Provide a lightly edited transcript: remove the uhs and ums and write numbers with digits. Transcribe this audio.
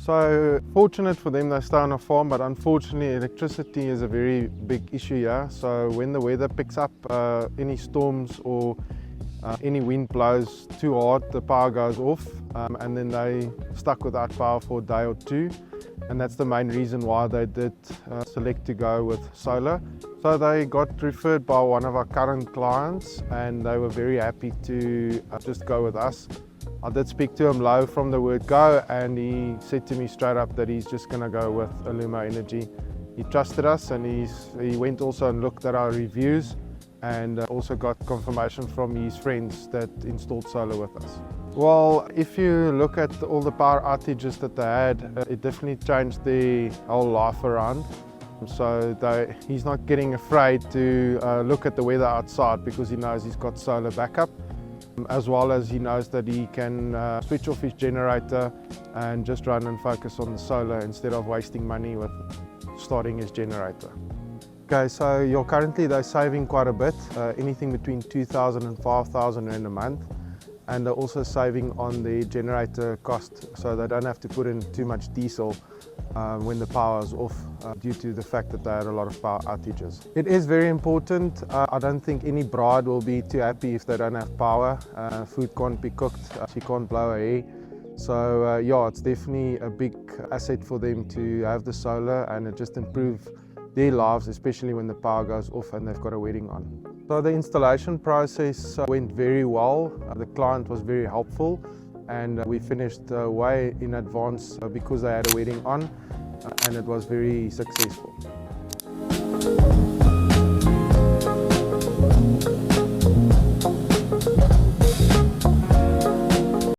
So fortunate for them, they stay on a farm, but unfortunately electricity is a very big issue here. So when the weather picks up, any storms or any wind blows too hard, the power goes off, and then they stuck without power for a day or two. And that's the main reason why they did select to go with solar. So they got referred by one of our current clients, and they were very happy to just go with us. I did speak to Oom Louw from the word go, and he said to me straight up that he's just going to go with Illuma Energy. He trusted us, and he went also and looked at our reviews, and also got confirmation from his friends that installed solar with us. Well, if you look at all the power outages that they had, it definitely changed their whole life around. So he's not getting afraid to look at the weather outside, because he knows he's got solar backup, as well as he knows that he can switch off his generator and just run and focus on the solar instead of wasting money with starting his generator. Okay, so currently they're saving quite a bit, anything between 2,000 and 5,000 rand a month. And they're also saving on the generator cost, so they don't have to put in too much diesel when the power is off, due to the fact that they had a lot of power outages. It is very important. I don't think any bride will be too happy if they don't have power. Food can't be cooked, she can't blow her hair. So yeah, it's definitely a big asset for them to have the solar, and it just improves their lives, especially when the power goes off and they've got a wedding on. So the installation process went very well. The client was very helpful, and we finished way in advance because they had a wedding on, and it was very successful.